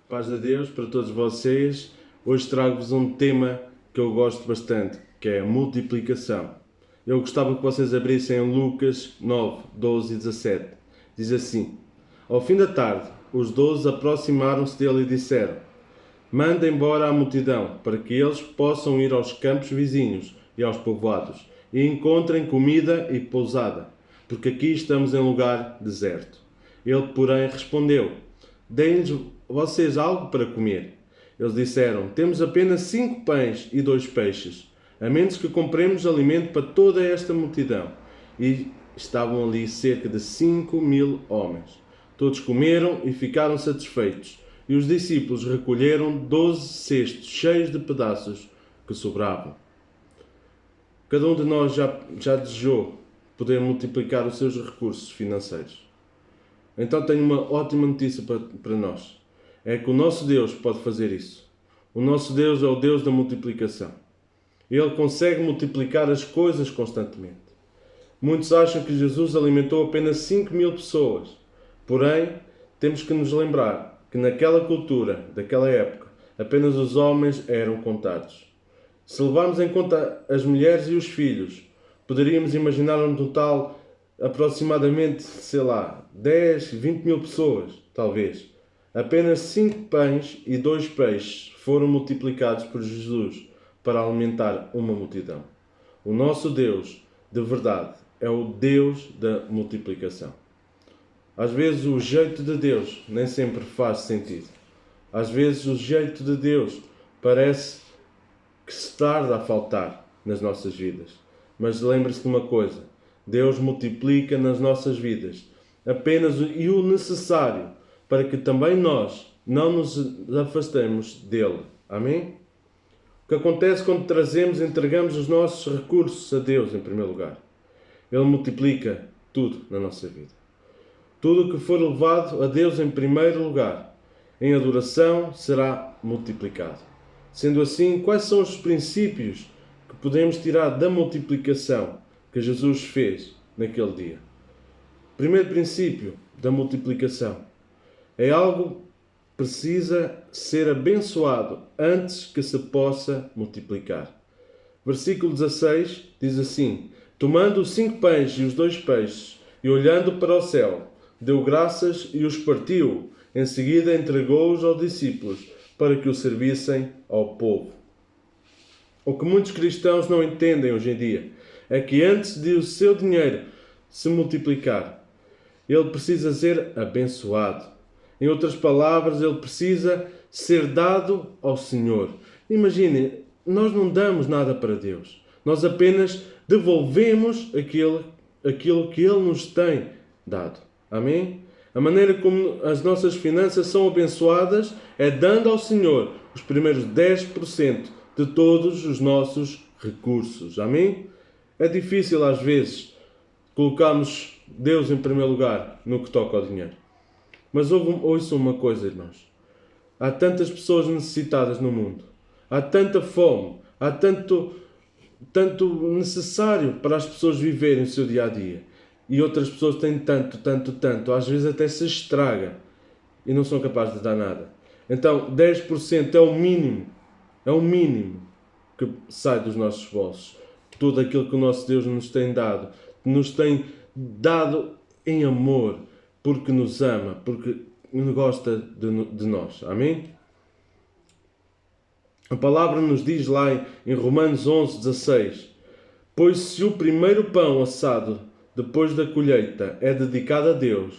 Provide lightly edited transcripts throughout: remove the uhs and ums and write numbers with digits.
Paz de Deus para todos vocês. Hoje trago-vos um tema que eu gosto bastante, que é a multiplicação. Eu gostava que vocês abrissem em Lucas 9, 12 e 17. Diz assim: Ao fim da tarde, os 12 aproximaram-se dele e disseram: Manda embora a multidão, para que eles possam ir aos campos vizinhos e aos povoados, e encontrem comida e pousada, porque aqui estamos em lugar deserto. Ele, porém, respondeu: Deem-lhes vocês algo para comer. Eles disseram: Temos apenas 5 pães e 2 peixes, a menos que compremos alimento para toda esta multidão. E estavam ali cerca de 5.000 homens. Todos comeram e ficaram satisfeitos. E os discípulos recolheram 12 cestos cheios de pedaços que sobravam. Cada um de nós já desejou poder multiplicar os seus recursos financeiros. Então tenho uma ótima notícia para nós. É que o nosso Deus pode fazer isso. O nosso Deus é o Deus da multiplicação. Ele consegue multiplicar as coisas constantemente. Muitos acham que Jesus alimentou apenas 5.000 pessoas. Porém, temos que nos lembrar que naquela cultura, daquela época, apenas os homens eram contados. Se levarmos em conta as mulheres e os filhos, poderíamos imaginar um total aproximadamente, 10, 20.000 pessoas, talvez. Apenas 5 pães e 2 peixes foram multiplicados por Jesus para alimentar uma multidão. O nosso Deus, de verdade, é o Deus da multiplicação. Às vezes o jeito de Deus nem sempre faz sentido. Às vezes o jeito de Deus parece que se tarda a faltar nas nossas vidas. Mas lembre-se de uma coisa: Deus multiplica nas nossas vidas apenas o necessário para que também nós não nos afastemos dele. Amém? O que acontece quando entregamos os nossos recursos a Deus em primeiro lugar? Ele multiplica tudo na nossa vida. Tudo o que for levado a Deus em primeiro lugar, em adoração, será multiplicado. Sendo assim, quais são os princípios que podemos tirar da multiplicação que Jesus fez naquele dia? Primeiro princípio da multiplicação: é algo que precisa ser abençoado antes que se possa multiplicar. Versículo 16 diz assim: Tomando os 5 pães e os 2 peixes, e olhando para o céu, deu graças e os partiu. Em seguida entregou-os aos discípulos para que o servissem ao povo. O que muitos cristãos não entendem hoje em dia é que antes de o seu dinheiro se multiplicar, ele precisa ser abençoado. Em outras palavras, ele precisa ser dado ao Senhor. Imaginem, nós não damos nada para Deus. Nós apenas devolvemos aquilo que Ele nos tem dado. Amém? A maneira como as nossas finanças são abençoadas é dando ao Senhor os primeiros 10% de todos os nossos recursos. Amém? É difícil às vezes colocarmos Deus em primeiro lugar no que toca ao dinheiro. Mas ouçam uma coisa, irmãos. Há tantas pessoas necessitadas no mundo. Há tanta fome. Há tanto necessário para as pessoas viverem o seu dia-a-dia. E outras pessoas têm tanto. Às vezes até se estraga. E não são capazes de dar nada. Então, 10% é o mínimo. É o mínimo que sai dos nossos bolsos. Tudo aquilo que o nosso Deus nos tem dado. Nos tem dado em amor. Porque nos ama. Porque gosta de nós. Amém? A palavra nos diz lá em Romanos 11:16: Pois se o primeiro pão assado depois da colheita é dedicado a Deus,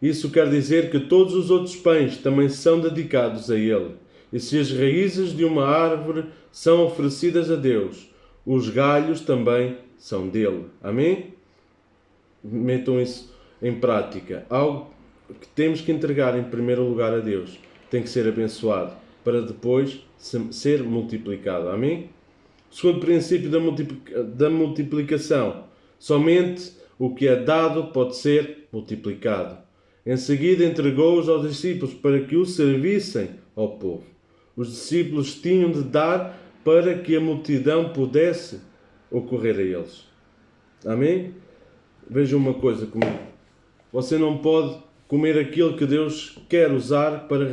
isso quer dizer que todos os outros pães também são dedicados a Ele. E se as raízes de uma árvore são oferecidas a Deus, os galhos também são dele. Amém? Metam isso em prática. Algo que temos que entregar em primeiro lugar a Deus tem que ser abençoado para depois ser multiplicado. Amém? O segundo princípio da multiplicação: somente o que é dado pode ser multiplicado. Em seguida entregou-os aos discípulos para que o servissem ao povo. Os discípulos tinham de dar para que a multidão pudesse ocorrer a eles. Amém? Vejam uma coisa comigo. Você não pode comer aquilo que Deus quer usar para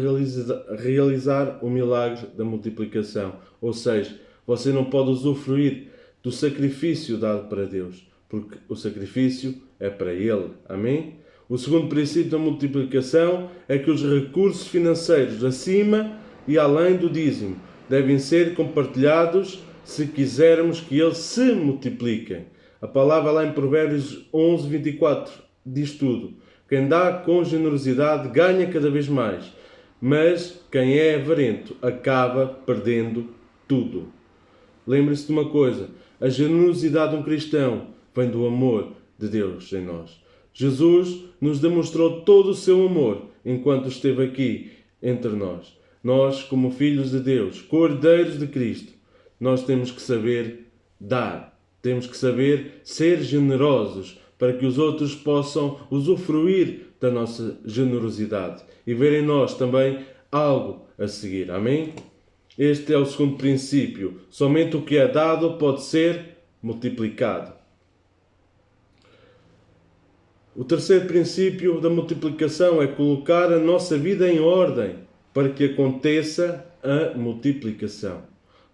realizar o milagre da multiplicação. Ou seja, você não pode usufruir do sacrifício dado para Deus, porque o sacrifício é para Ele. Amém? O segundo princípio da multiplicação é que os recursos financeiros acima e além do dízimo devem ser compartilhados se quisermos que eles se multipliquem. A palavra lá em Provérbios 11, 24 diz tudo. Quem dá com generosidade ganha cada vez mais, mas quem é avarento acaba perdendo tudo. Lembre-se de uma coisa, a generosidade de um cristão vem do amor de Deus em nós. Jesus nos demonstrou todo o seu amor enquanto esteve aqui entre nós. Nós, como filhos de Deus, cordeiros de Cristo, nós temos que saber dar, temos que saber ser generosos para que os outros possam usufruir da nossa generosidade e ver em nós também algo a seguir. Amém? Este é o segundo princípio. Somente o que é dado pode ser multiplicado. O terceiro princípio da multiplicação é colocar a nossa vida em ordem para que aconteça a multiplicação.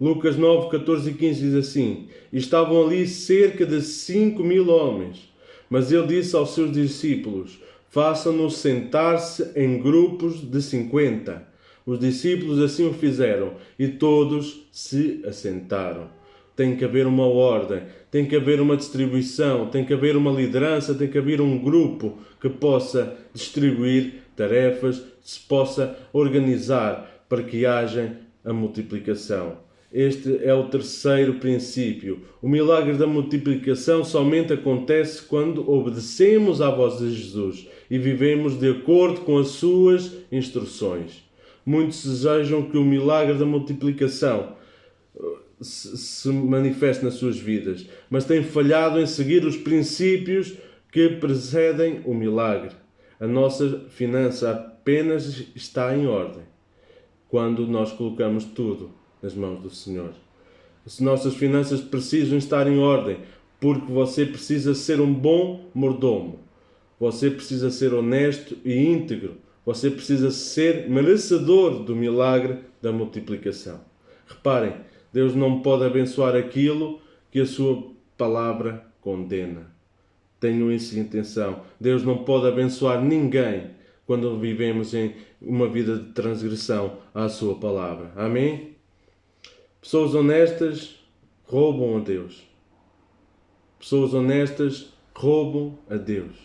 Lucas 9, 14 e 15 diz assim: E estavam ali cerca de 5.000 homens. Mas ele disse aos seus discípulos: Façam-nos sentar-se em grupos de 50. Os discípulos assim o fizeram e todos se assentaram. Tem que haver uma ordem, tem que haver uma distribuição, tem que haver uma liderança, tem que haver um grupo que possa distribuir tarefas, se possa organizar para que haja a multiplicação. Este é o terceiro princípio. O milagre da multiplicação somente acontece quando obedecemos à voz de Jesus e vivemos de acordo com as suas instruções. Muitos desejam que o milagre da multiplicação se manifeste nas suas vidas, mas têm falhado em seguir os princípios que precedem o milagre. A nossa finança apenas está em ordem quando nós colocamos tudo nas mãos do Senhor. As nossas finanças precisam estar em ordem, porque você precisa ser um bom mordomo. Você precisa ser honesto e íntegro. Você precisa ser merecedor do milagre da multiplicação. Reparem, Deus não pode abençoar aquilo que a sua palavra condena. Tenham isso em atenção. Deus não pode abençoar ninguém quando vivemos em uma vida de transgressão à sua palavra. Amém? Pessoas honestas roubam a Deus. Pessoas honestas roubam a Deus.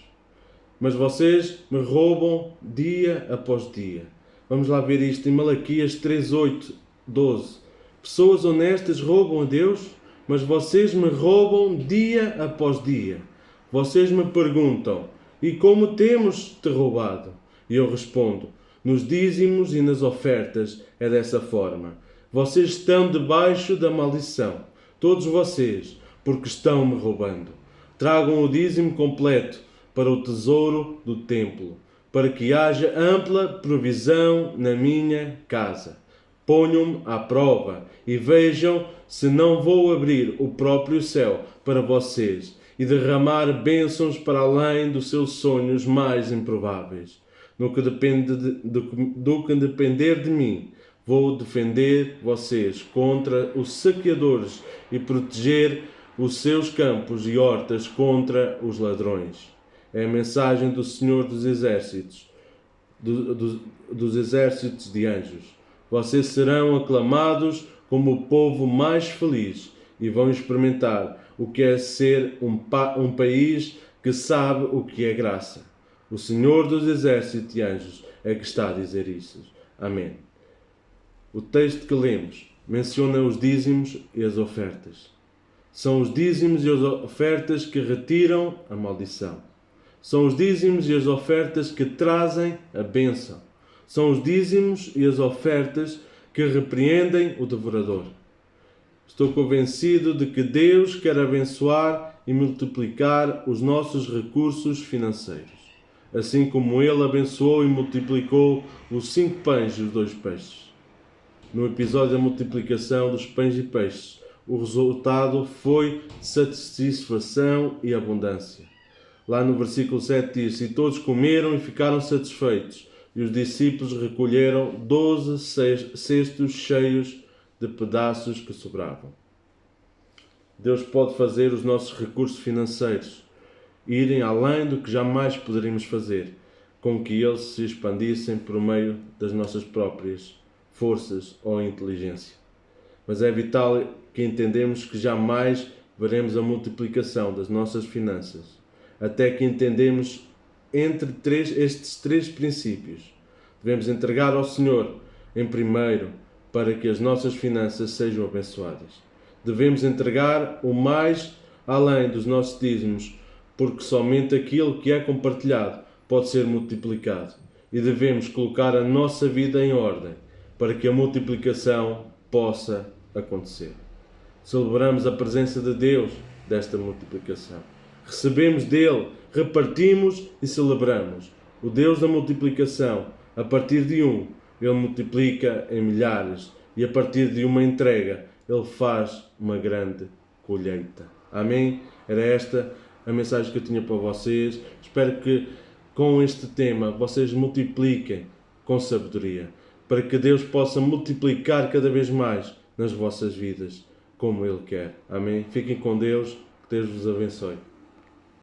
Mas vocês me roubam dia após dia. Vamos lá ver isto em Malaquias 3, 8, 12. Pessoas honestas roubam a Deus, mas vocês me roubam dia após dia. Vocês me perguntam, e como temos te roubado? E eu respondo, nos dízimos e nas ofertas é dessa forma. Vocês estão debaixo da maldição, todos vocês, porque estão me roubando. Tragam o dízimo completo para o tesouro do templo, para que haja ampla provisão na minha casa. Ponham-me à prova e vejam se não vou abrir o próprio céu para vocês e derramar bênçãos para além dos seus sonhos mais improváveis. Do que depender de mim, vou defender vocês contra os saqueadores e proteger os seus campos e hortas contra os ladrões. É a mensagem do Senhor dos Exércitos, dos exércitos de anjos. Vocês serão aclamados como o povo mais feliz e vão experimentar o que é ser um país que sabe o que é graça. O Senhor dos Exércitos de Anjos é que está a dizer isso. Amém. O texto que lemos menciona os dízimos e as ofertas. São os dízimos e as ofertas que retiram a maldição. São os dízimos e as ofertas que trazem a bênção. São os dízimos e as ofertas que repreendem o devorador. Estou convencido de que Deus quer abençoar e multiplicar os nossos recursos financeiros, assim como Ele abençoou e multiplicou os 5 pães e os 2 peixes. No episódio da multiplicação dos pães e peixes, o resultado foi satisfação e abundância. Lá no versículo 7 diz: e todos comeram e ficaram satisfeitos. E os discípulos recolheram 12 cestos cheios de pedaços que sobravam. Deus pode fazer os nossos recursos financeiros irem além do que jamais poderíamos fazer, com que eles se expandissem por meio das nossas próprias forças ou inteligência. Mas é vital que entendemos que jamais veremos a multiplicação das nossas finanças, até que entendemos estes três princípios. Devemos entregar ao Senhor em primeiro, para que as nossas finanças sejam abençoadas. Devemos entregar o mais além dos nossos dízimos, porque somente aquilo que é compartilhado pode ser multiplicado. E devemos colocar a nossa vida em ordem, para que a multiplicação possa acontecer. Celebramos a presença de Deus desta multiplicação. Recebemos dele, repartimos e celebramos. O Deus da multiplicação, a partir de ele multiplica em milhares, e a partir de uma entrega, ele faz uma grande colheita. Amém? Era esta a mensagem que eu tinha para vocês. Espero que com este tema vocês multipliquem com sabedoria, para que Deus possa multiplicar cada vez mais nas vossas vidas, como Ele quer. Amém? Fiquem com Deus, que Deus vos abençoe.